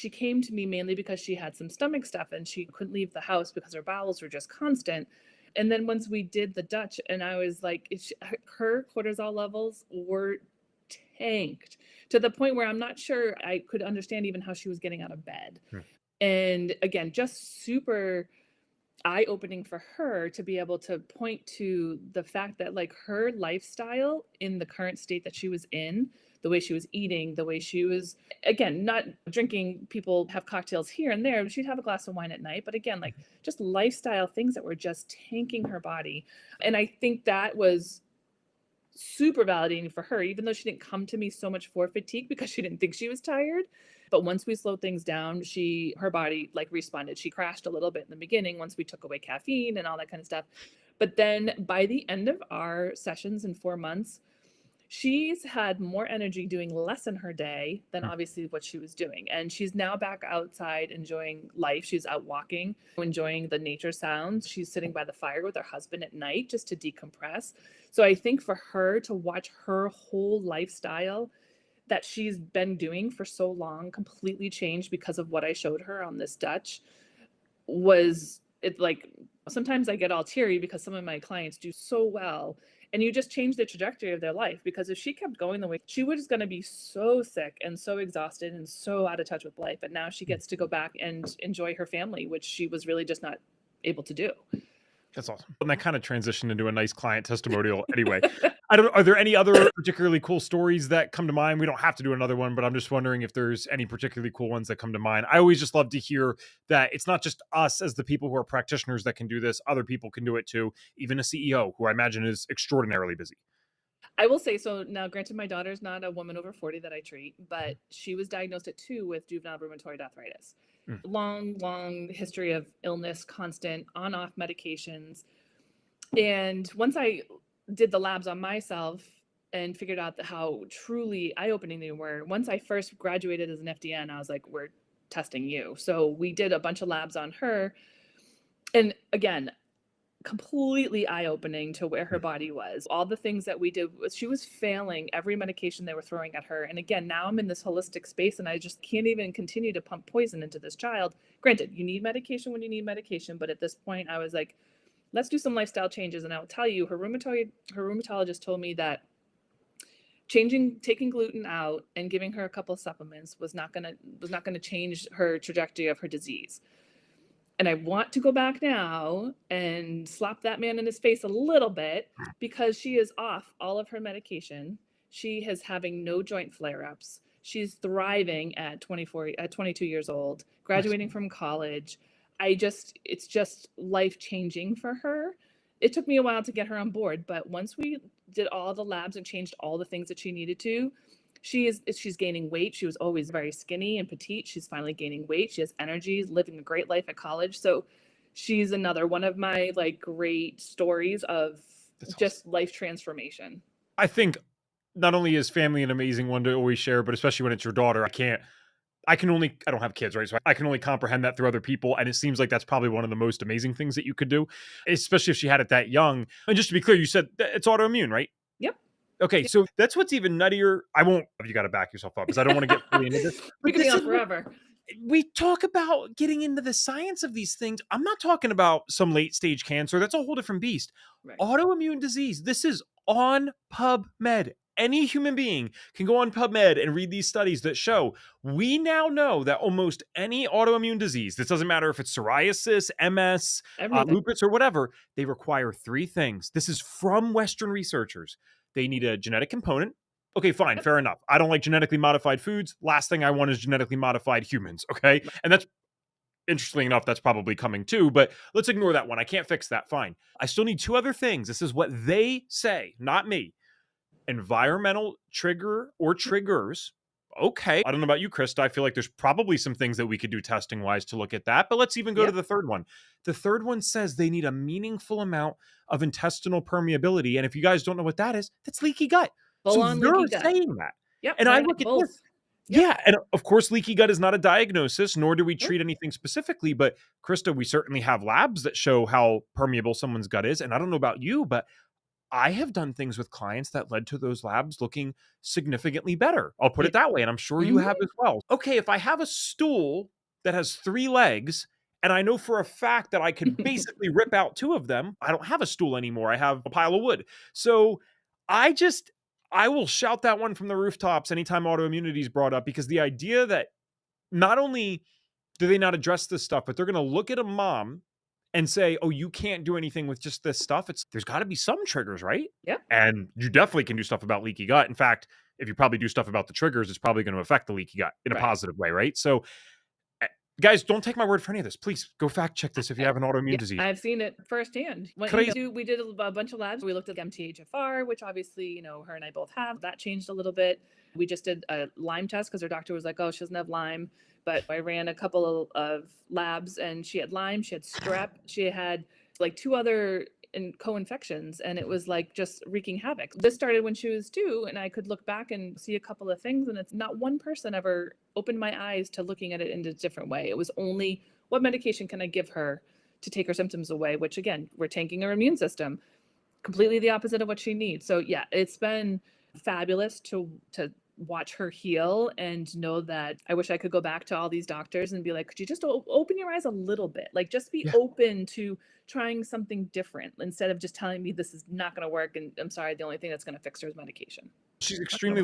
she came to me mainly because she had some stomach stuff and she couldn't leave the house because her bowels were just constant. And then once we did the Dutch, and I was like, her cortisol levels were tanked to the point where I'm not sure I could understand even how she was getting out of bed. Hmm. And again, just super eye-opening for her to be able to point to the fact that like her lifestyle in the current state that she was in, the way she was eating, the way she was, again, not drinking, people have cocktails here and there, she'd have a glass of wine at night, but again, like just lifestyle things that were just tanking her body. And I think that was super validating for her, even though she didn't come to me so much for fatigue because she didn't think she was tired. But once we slowed things down, her body like responded. She crashed a little bit in the beginning once we took away caffeine and all that kind of stuff. But then by the end of our sessions in 4 months, she's had more energy doing less in her day than obviously what she was doing. And she's now back outside enjoying life. She's out walking, enjoying the nature sounds. She's sitting by the fire with her husband at night just to decompress. So I think for her to watch her whole lifestyle that she's been doing for so long completely changed because of what I showed her on this Dutch was it like sometimes I get all teary because some of my clients do so well and you just change the trajectory of their life, because if she kept going the way she was going to be so sick and so exhausted and so out of touch with life, but now she gets to go back and enjoy her family, which she was really just not able to do. That's awesome. And that kind of transitioned into a nice client testimonial anyway. Are there any other particularly cool stories that come to mind? We don't have to do another one, but I'm just wondering if there's any particularly cool ones that come to mind. I always just love to hear that it's not just us as the people who are practitioners that can do this. Other people can do it too. Even a CEO who I imagine is extraordinarily busy. I will say, so now granted my daughter's not a woman over 40 that I treat, but she was diagnosed at 2 with juvenile rheumatoid arthritis. Mm. Long history of illness, constant on-off medications. And once I did the labs on myself and figured out how truly eye-opening they were, once I first graduated as an FDN, I was like, we're testing you. So we did a bunch of labs on her. And again, completely eye-opening to where her body was. All the things that we did, she was failing every medication they were throwing at her. And again, now I'm in this holistic space and I just can't even continue to pump poison into this child. Granted, you need medication when you need medication, but at this point I was like, let's do some lifestyle changes. And I'll tell you, her rheumatologist told me that taking gluten out and giving her a couple of supplements was not gonna change her trajectory of her disease. And I want to go back now and slap that man in his face a little bit, because she is off all of her medication. She is having no joint flare-ups. She's thriving at 22 years old, graduating from college. It's just life-changing for her. It took me a while to get her on board, but once we did all the labs and changed all the things that she needed to, she's gaining weight. She was always very skinny and petite. She's finally gaining weight. She has energy, living a great life at college. So she's another one of my like great stories of just life transformation. I think not only is family an amazing one to always share, but especially when it's your daughter, I don't have kids, right? So I can only comprehend that through other people. And it seems like that's probably one of the most amazing things that you could do, especially if she had it that young. And just to be clear, you said it's autoimmune, right? Yep. Okay, so that's what's even nuttier. You got to back yourself up because I don't want to get fully into this. We could be on forever. We talk about getting into the science of these things. I'm not talking about some late stage cancer. That's a whole different beast. Right. Autoimmune disease. This is on PubMed. Any human being can go on PubMed and read these studies that show we now know that almost any autoimmune disease, this doesn't matter if it's psoriasis, MS, lupus, or whatever, they require 3 things. This is from Western researchers. They need a genetic component. Okay, fine, fair enough. I don't like genetically modified foods. Last thing I want is genetically modified humans, okay? And that's, interestingly enough, that's probably coming too, but let's ignore that one. I can't fix that, fine. I still need 2 other things. This is what they say, not me. Environmental trigger or triggers. Okay. I don't know about you, Christa. I feel like there's probably some things that we could do testing wise to look at that, but let's even go to the third one. The third one says they need a meaningful amount of intestinal permeability. And if you guys don't know what that is, that's leaky gut. So you're saying that. Yep. And I look at this. Yep. Yeah. And of course, leaky gut is not a diagnosis, nor do we treat anything specifically. But Christa, we certainly have labs that show how permeable someone's gut is. And I don't know about you, but I have done things with clients that led to those labs looking significantly better. I'll put Yeah. it that way, and I'm sure you have as well. Okay, if I have a stool that has 3 legs, and I know for a fact that I could basically rip out 2 of them, I don't have a stool anymore, I have a pile of wood. So, I will shout that one from the rooftops anytime autoimmunity is brought up, because the idea that not only do they not address this stuff, but they're gonna look at a mom and say, "Oh, you can't do anything with just this stuff." There's gotta be some triggers, right? Yeah. And you definitely can do stuff about leaky gut. In fact, if you probably do stuff about the triggers, it's probably gonna affect the leaky gut in a Right. positive way, right? So, eh, guys, don't take my word for any of this. Please go fact check this if you have an autoimmune Yeah, disease. I've seen it firsthand. Crazy. We did a bunch of labs. We looked at MTHFR, which obviously, her and I both have. That changed a little bit. We just did a Lyme test because her doctor was like, "Oh, she doesn't have Lyme." But I ran a couple of labs, and she had Lyme, she had strep, she had like 2 other co-infections, and it was like just wreaking havoc. This started when she was 2, and I could look back and see a couple of things, and it's not one person ever opened my eyes to looking at it in a different way. It was only, what medication can I give her to take her symptoms away, which again, we're tanking her immune system. Completely the opposite of what she needs. So yeah, it's been fabulous to watch her heal and know that I wish I could go back to all these doctors and be like, could you just open your eyes a little bit? Like, just be Yeah. open to trying something different instead of just telling me this is not going to work. And I'm sorry, the only thing that's going to fix her is medication. She's extremely